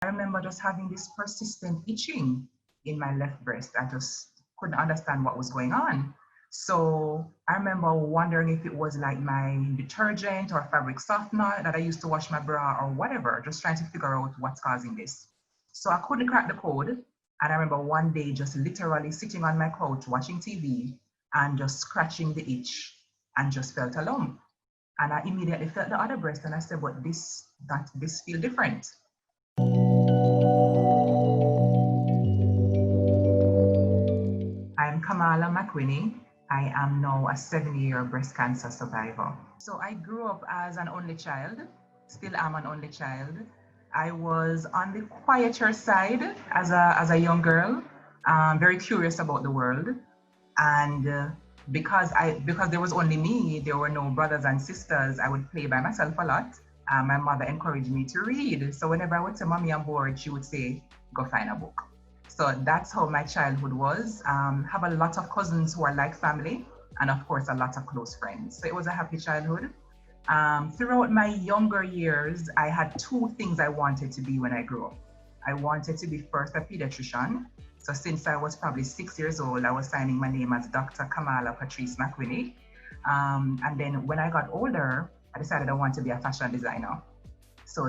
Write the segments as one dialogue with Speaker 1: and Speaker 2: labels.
Speaker 1: I remember just having this persistent itching in my left breast. I just couldn't understand what was going on. So I remember wondering if it was like my detergent or fabric softener that I used to wash my bra or whatever, just trying to figure out what's causing this. So I couldn't crack the code. And I remember one day just literally sitting on my couch watching TV and just scratching the itch and just felt a lump. And I immediately felt the other breast and I said, but this feel different. I'm Kamala McWhinney. I am now a 7-year breast cancer survivor. So I grew up as an only child, still am an only child. I was on the quieter side as a young girl, very curious about the world. And because there was only me, there were no brothers and sisters, I would play by myself a lot. My mother encouraged me to read. So whenever I would say, Mommy, I'm bored, she would say, go find a book. So that's how my childhood was. Have a lot of cousins who are like family, and of course, a lot of close friends. So it was a happy childhood. Throughout my younger years, I had two things I wanted to be when I grew up. I wanted to be first a pediatrician. So since I was probably 6 years old, I was signing my name as Dr. Kamala Patrice McWhinney. And then when I got older, I decided I want to be a fashion designer. So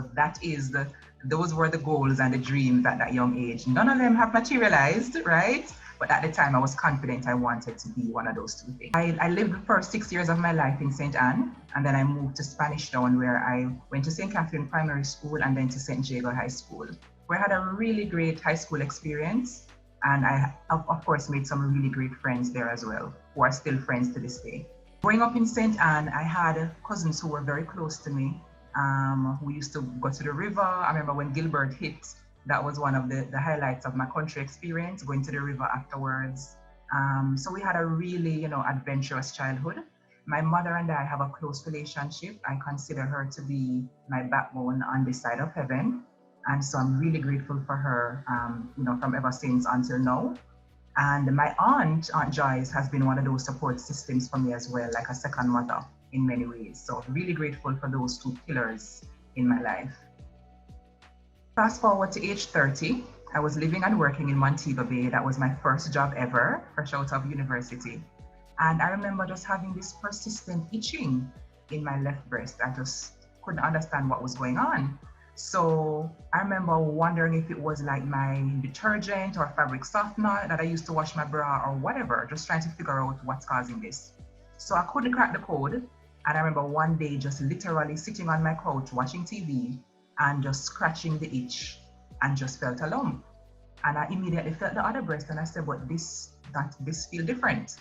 Speaker 1: those were the goals and the dreams at that young age. None of them have materialized, right? But at the time, I was confident I wanted to be one of those two things. I lived the first 6 years of my life in St. Anne, and then I moved to Spanish Town, where I went to St. Catherine Primary School and then to St. Jago High School, where I had a really great high school experience. And I, of course, made some really great friends there as well, who are still friends to this day. Growing up in St. Anne, I had cousins who were very close to me. We used to go to the river. I remember when Gilbert hit, that was one of the highlights of my country experience, going to the river afterwards. So we had a really, adventurous childhood. My mother and I have a close relationship. I consider her to be my backbone on this side of heaven. And so I'm really grateful for her, from ever since until now. And my Aunt Joyce, has been one of those support systems for me as well, like a second mother in many ways. So really grateful for those two pillars in my life. Fast forward to age 30, I was living and working in Montego Bay. That was my first job ever, fresh out of university. And I remember just having this persistent itching in my left breast. I just couldn't understand what was going on. So I remember wondering if it was like my detergent or fabric softener that I used to wash my bra or whatever, just trying to figure out what's causing this. So I couldn't crack the code. And I remember one day just literally sitting on my couch watching TV and just scratching the itch and just felt a lump. And I immediately felt the other breast and I said, but this feel different.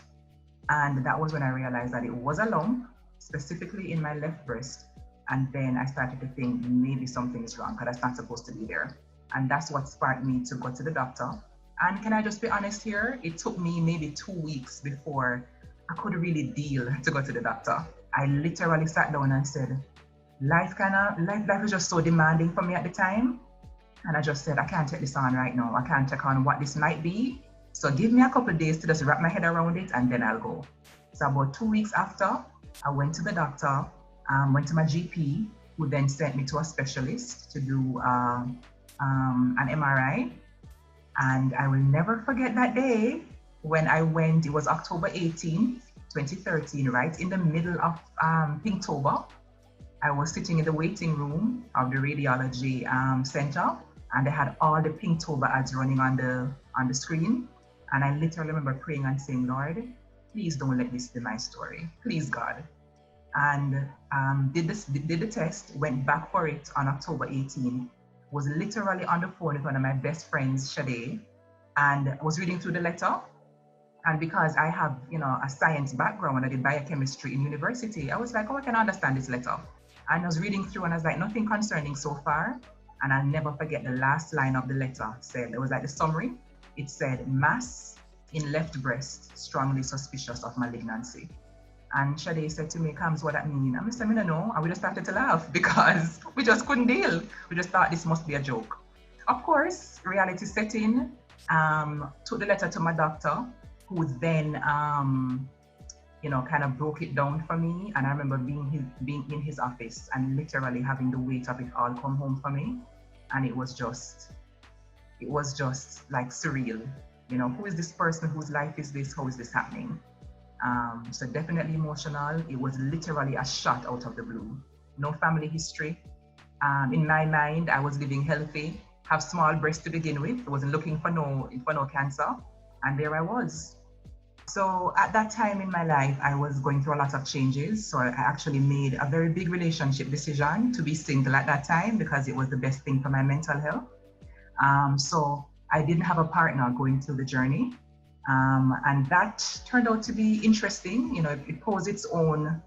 Speaker 1: And that was when I realized that it was a lump, specifically in my left breast. And then I started to think maybe something is wrong because that's not supposed to be there. And that's what sparked me to go to the doctor. And can I just be honest here? It took me maybe 2 weeks before I could really deal to go to the doctor. I literally sat down and said, life is just so demanding for me at the time. And I just said, I can't take this on right now. I can't take on what this might be. So give me a couple of days to just wrap my head around it and then I'll go. So about 2 weeks after, I went to the doctor. Went to my GP, who then sent me to a specialist to do an MRI. And I will never forget that day when I went. It was October 18th, 2013, right in the middle of Pinktober. I was sitting in the waiting room of the radiology center, and they had all the Pinktober ads running on the screen. And I literally remember praying and saying, Lord, please don't let this be my story. Please, God. And did the test, went back for it on October 18th, was literally on the phone with one of my best friends, Sade, and was reading through the letter. And because I have, a science background, I did biochemistry in university, I was like, oh, I can understand this letter. And I was reading through and I was like, nothing concerning so far. And I'll never forget the last line of the letter said, it was like the summary. It said, mass in left breast, strongly suspicious of malignancy. And Sade said to me, Kams, what that mean? I said, I don't know. And we just started to laugh because we just couldn't deal. We just thought this must be a joke. Of course, reality set in. Took the letter to my doctor, who then, kind of broke it down for me. And I remember being in his office and literally having the weight of it all come home for me. and it was just like surreal. Who is this person? Whose life is this? How is this happening? So definitely emotional. It was literally a shot out of the blue. No family history. In my mind, I was living healthy, have small breasts to begin with. I wasn't looking for no cancer, and there I was. So at that time in my life, I was going through a lot of changes. So I actually made a very big relationship decision to be single at that time because it was the best thing for my mental health. So I didn't have a partner going through the journey. And that turned out to be interesting. It posed its own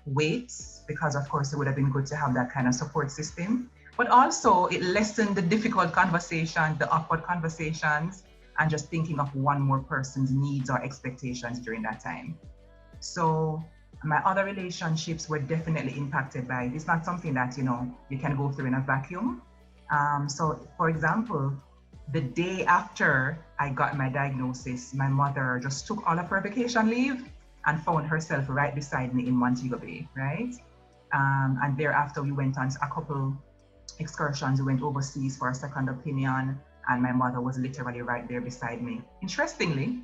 Speaker 1: weights because, of course, it would have been good to have that kind of support system. But also, it lessened the difficult conversations, the awkward conversations, and just thinking of one more person's needs or expectations during that time. So my other relationships were definitely impacted by it. It's not something that, you can go through in a vacuum. So, for example, the day after I got my diagnosis, my mother just took all of her vacation leave and found herself right beside me in Montego Bay, right? And thereafter, we went on a couple excursions. We went overseas for a second opinion, and my mother was literally right there beside me. Interestingly,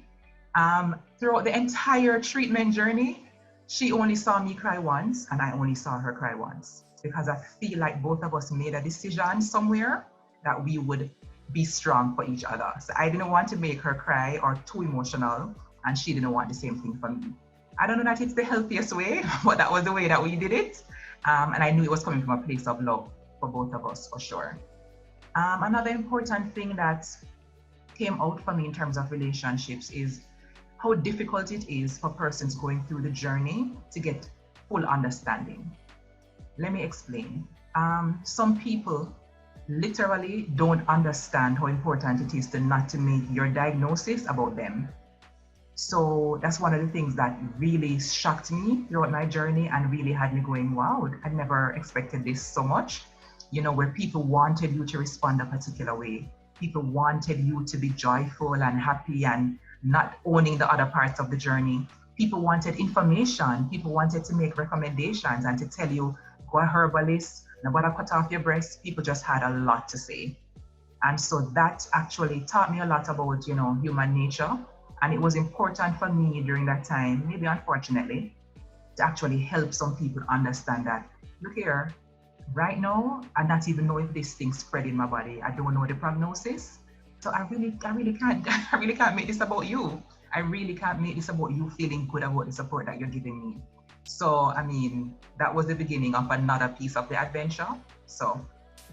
Speaker 1: throughout the entire treatment journey, she only saw me cry once, and I only saw her cry once, because I feel like both of us made a decision somewhere that we would be strong for each other. So I didn't want to make her cry or too emotional, and she didn't want the same thing from me. I don't know that it's the healthiest way, but that was the way that we did it. And I knew it was coming from a place of love for both of us, for sure. Another important thing that came out for me in terms of relationships is how difficult it is for persons going through the journey to get full understanding. Let me explain. Some people literally don't understand how important it is to not to make your diagnosis about them. So that's one of the things that really shocked me throughout my journey and really had me going, wow, I never expected this so much. Where people wanted you to respond a particular way. People wanted you to be joyful and happy and not owning the other parts of the journey. People wanted information. People wanted to make recommendations and to tell you, go a herbalist, nobody cut off your breast. People just had a lot to say. And so that actually taught me a lot about, human nature. And it was important for me during that time, maybe unfortunately, to actually help some people understand that, look here, right now, I not even know if this thing spread in my body. I don't know the prognosis. So I really can't make this about you. I really can't make this about you feeling good about the support that you're giving me. So, that was the beginning of another piece of the adventure. So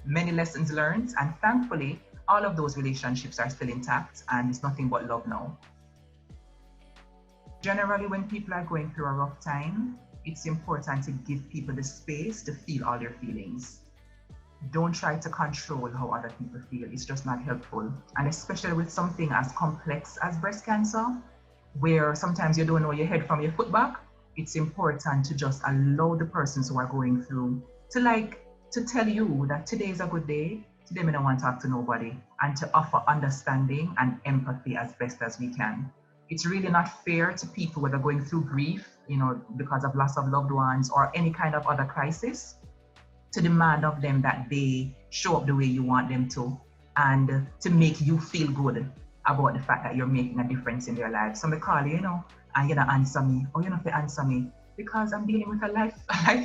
Speaker 1: many lessons learned, and thankfully, all of those relationships are still intact, and it's nothing but love now. Generally, when people are going through a rough time, it's important to give people the space to feel all their feelings. Don't try to control how other people feel. It's just not helpful. And especially with something as complex as breast cancer, where sometimes you don't know your head from your foot back, it's important to just allow the persons who are going through to tell you that today is a good day, today we don't want to talk to nobody, and to offer understanding and empathy as best as we can. It's really not fair to people whether going through grief, because of loss of loved ones or any kind of other crisis, to demand of them that they show up the way you want them to, and to make you feel good about the fact that you're making a difference in their lives. So I call you, and you don't answer me, or you don't have to answer me because I'm dealing with a life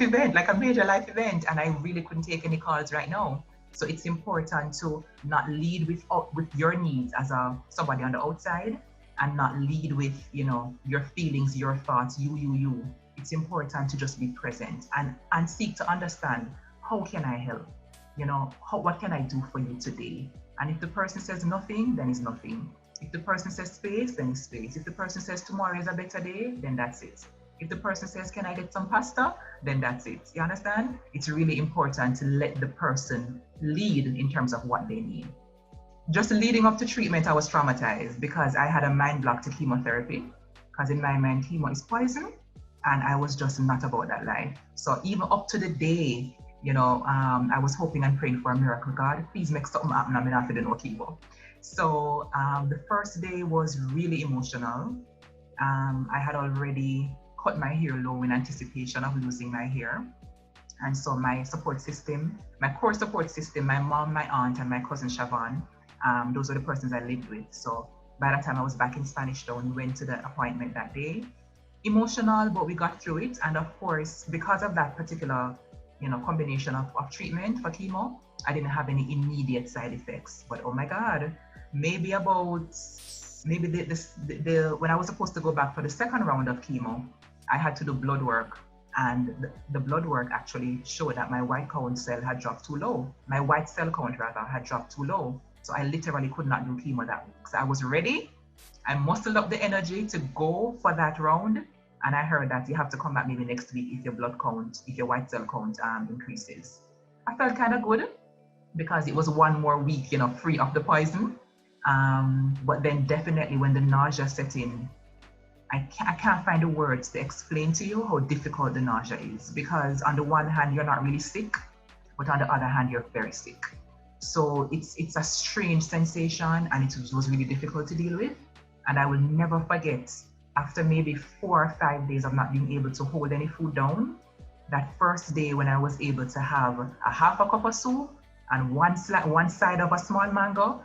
Speaker 1: event, like a major life event, and I really couldn't take any calls right now. So it's important to not lead with your needs as somebody on the outside, and not lead with, your feelings, your thoughts, you. It's important to just be present and seek to understand, how can I help? What can I do for you today? And if the person says nothing, then it's nothing. If the person says space, then it's space. If the person says tomorrow is a better day, then that's it. If the person says, can I get some pasta? Then that's it. You understand? It's really important to let the person lead in terms of what they need. Just leading up to treatment, I was traumatized because I had a mind block to chemotherapy, because in my mind, chemo is poison, and I was just not about that life. So even up to the day, I was hoping and praying for a miracle. God, please make something happen. I'm not feeling no chemo. So the first day was really emotional. I had already cut my hair low in anticipation of losing my hair. And so my support system, my core support system, my mom, my aunt, and my cousin Siobhan, those were the persons I lived with. So by the time I was back in Spanish Town, we went to the appointment that day. Emotional, but we got through it. And of course, because of that particular, combination of treatment for chemo, I didn't have any immediate side effects. But oh my God, maybe about maybe when I was supposed to go back for the second round of chemo, I had to do blood work. And the blood work actually showed that my white count cell had dropped too low. My white cell count rather had dropped too low. So I literally could not do chemo that week. So I was ready. I mustered up the energy to go for that round. And I heard that you have to come back maybe next week if your blood count, if your white cell count increases. I felt kind of good because it was one more week, free of the poison. But then definitely when the nausea set in, I can't find the words to explain to you how difficult the nausea is, because on the one hand, you're not really sick, but on the other hand, you're very sick. So it's a strange sensation, and it was really difficult to deal with. And I will never forget, after maybe 4 or 5 days of not being able to hold any food down, that first day when I was able to have a half a cup of soup and one side of a small mango,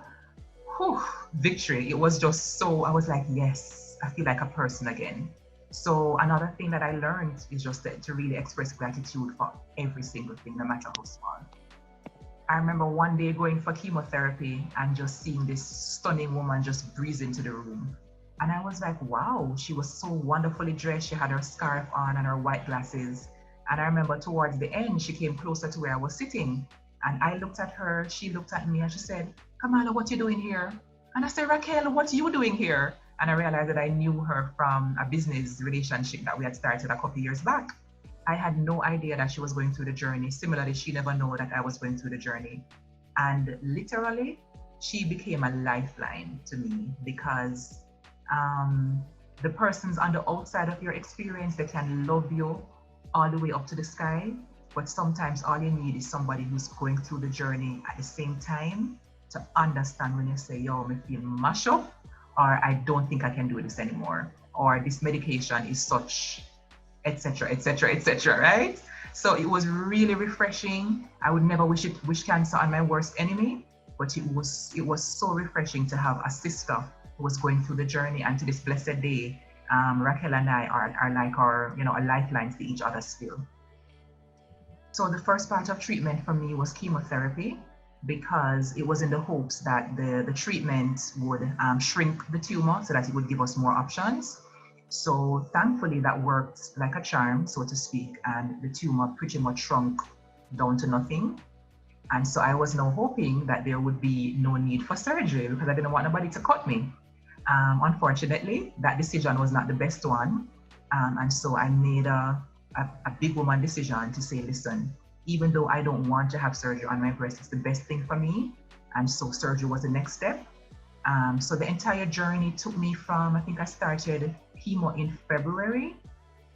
Speaker 1: victory. It was just so, I was like, yes, I feel like a person again. So another thing that I learned is just to really express gratitude for every single thing, no matter how small. I remember one day going for chemotherapy and just seeing this stunning woman just breeze into the room. And I was like, wow, she was so wonderfully dressed. She had her scarf on and her white glasses. And I remember towards the end, she came closer to where I was sitting. And I looked at her, she looked at me, and she said, Kamala, what you doing here? And I said, Raquel, what you doing here? And I realized that I knew her from a business relationship that we had started a couple years back. I had no idea that she was going through the journey. Similarly, she never knew that I was going through the journey. And literally, she became a lifeline to me, because the persons on the outside of your experience, they can love you all the way up to the sky, but sometimes all you need is somebody who's going through the journey at the same time to understand when you say, yo, I feel mash up, or I don't think I can do this anymore, or this medication is such, etc., etc., etc., right? So it was really refreshing. I would never wish cancer on my worst enemy, but it was so refreshing to have a sister who was going through the journey, and to this blessed day, Raquel and I are like our, our lifelines to each other still. So the first part of treatment for me was chemotherapy, because it was in the hopes that the treatment would shrink the tumor so that it would give us more options. So thankfully that worked like a charm, so to speak, and the tumor pretty much shrunk down to nothing. And so I was now hoping that there would be no need for surgery, because I didn't want nobody to cut me. Unfortunately, that decision was not the best one. And so I made a big woman decision to say, listen, even though I don't want to have surgery on my breast, it's the best thing for me. And so surgery was the next step. So the entire journey took me from, I think I started chemo in February,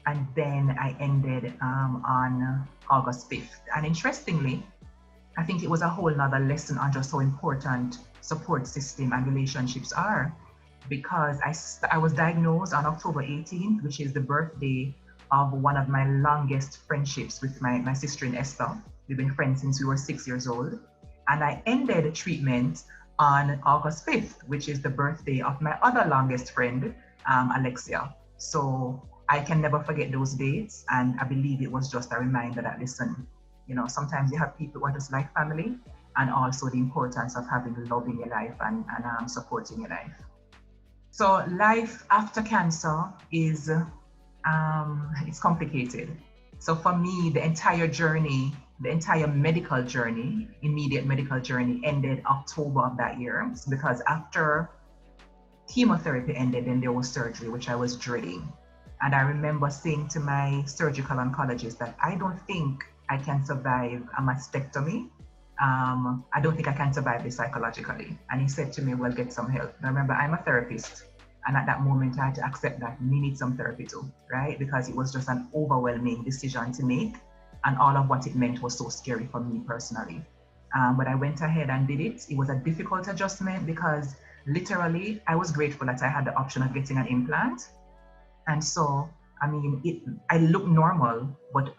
Speaker 1: and then I ended on August 5th. And interestingly, I think it was a whole nother lesson on just how important support system and relationships are, because I was diagnosed on October 18th, which is the birthday of one of my longest friendships with my sister-in-law Esther. We've been friends since we were 6 years old. And I ended treatment on August 5th, which is the birthday of my other longest friend, Alexia. So I can never forget those dates. And I believe it was just a reminder that, listen, sometimes you have people who are just like family, and also the importance of having love in your life and support in your life. So life after cancer is, it's complicated. So for me, the entire journey, the entire medical journey, immediate medical journey, ended October of that year. So because after chemotherapy ended, then there was surgery, which I was dreading. And I remember saying to my surgical oncologist that I don't think I can survive a mastectomy. I don't think I can survive this psychologically. And he said to me, well, get some help. Now, remember, I'm a therapist. And at that moment, I had to accept that we need some therapy too, right? Because it was just an overwhelming decision to make. And all of what it meant was so scary for me personally. But I went ahead and did it. It was a difficult adjustment because literally, I was grateful that I had the option of getting an implant. And so, I mean, I looked normal, but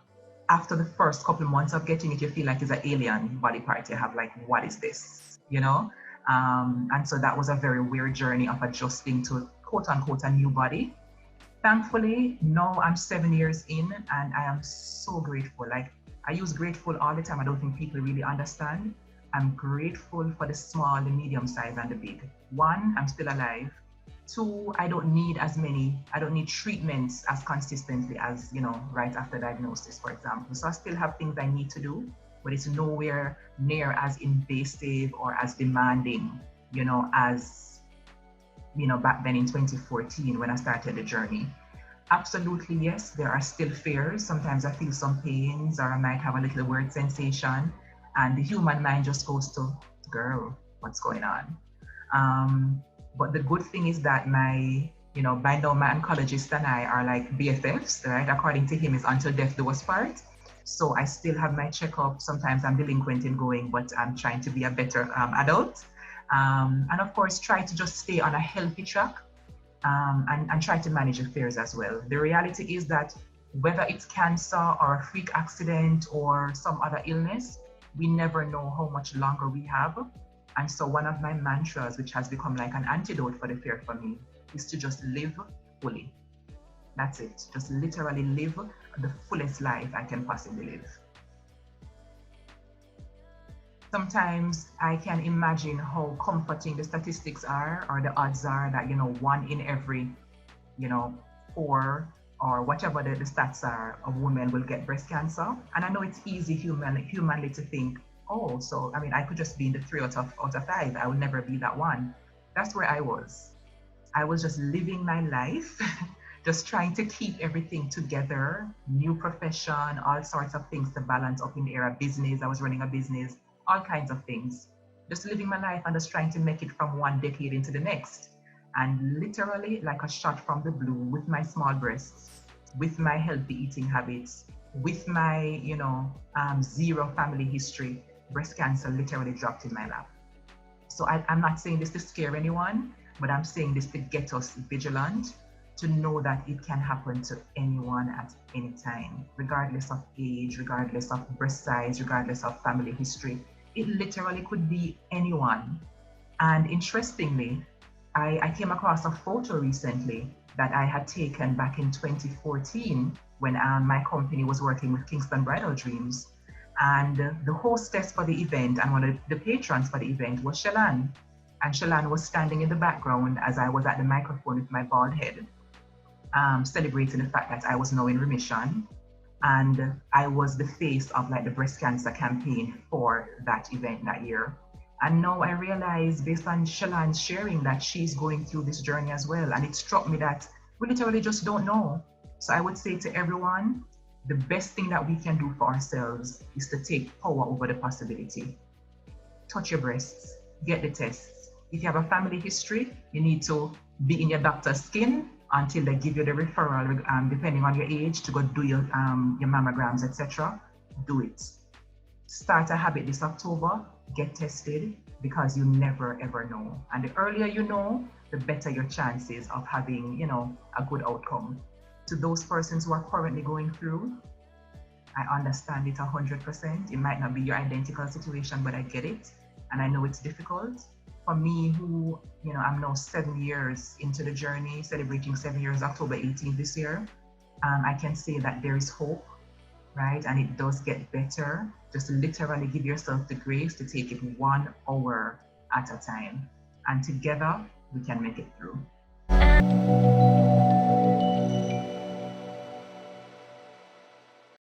Speaker 1: after the first couple of months of getting it, you feel like it's an alien body part. You have like, what is this? You know? And so that was a very weird journey of adjusting to quote unquote a new body. Thankfully, now I'm 7 years in and I am so grateful. Like, I use grateful all the time. I don't think people really understand. I'm grateful for the small, the medium size, and the big. One, I'm still alive. Two, I don't need treatments as consistently as, right after diagnosis, for example. So I still have things I need to do, but it's nowhere near as invasive or as demanding, as, back then in 2014 when I started the journey. Absolutely, yes, there are still fears. Sometimes I feel some pains or I might have a little weird sensation, and the human mind just goes to, girl, what's going on? But the good thing is that by now my oncologist and I are like BFFs, right? According to him, it's until death do us part. So I still have my checkup. Sometimes I'm delinquent in going, but I'm trying to be a better adult. And of course, try to just stay on a healthy track, and try to manage affairs as well. The reality is that whether it's cancer or a freak accident or some other illness, we never know how much longer we have. And so one of my mantras, which has become like an antidote for the fear for me, is to just live fully. That's it. Just literally live the fullest life I can possibly live. Sometimes I can imagine how comforting the statistics are, or the odds are that, 1 in every, 4 or whatever the stats are, a woman will get breast cancer. And I know it's easy humanly to think, oh, so I could just be in the 3 out of 5. I will never be that one. That's where I was. I was just living my life, just trying to keep everything together, new profession, all sorts of things to balance up in the era, business. I was running a business, all kinds of things. Just living my life and just trying to make it from one decade into the next. And literally like a shot from the blue, with my small breasts, with my healthy eating habits, with my, zero family history, breast cancer literally dropped in my lap. So I'm not saying this to scare anyone, but I'm saying this to get us vigilant, to know that it can happen to anyone at any time, regardless of age, regardless of breast size, regardless of family history. It literally could be anyone. And interestingly, I came across a photo recently that I had taken back in 2014 when my company was working with Kingston Bridal Dreams. And the hostess for the event and one of the patrons for the event was Shalane. And Shalane was standing in the background as I was at the microphone with my bald head, celebrating the fact that I was now in remission. And I was the face of like the breast cancer campaign for that event that year. And now I realize, based on Shalane's sharing, that she's going through this journey as well. And it struck me that we literally just don't know. So I would say to everyone, the best thing that we can do for ourselves is to take power over the possibility. Touch your breasts, get the tests. If you have a family history, you need to be in your doctor's skin until they give you the referral, depending on your age, to go do your mammograms, etc. Do it. Start a habit this October. Get tested, because you never ever know. And the earlier you know, the better your chances of having, a good outcome. To those persons who are currently going through, I understand it 100%. It might not be your identical situation, but I get it. And I know it's difficult. For me, who, I'm now 7 years into the journey, celebrating 7 years, October 18th this year, I can say that there is hope, right? And it does get better. Just literally give yourself the grace to take it 1 hour at a time. And together, we can make it through.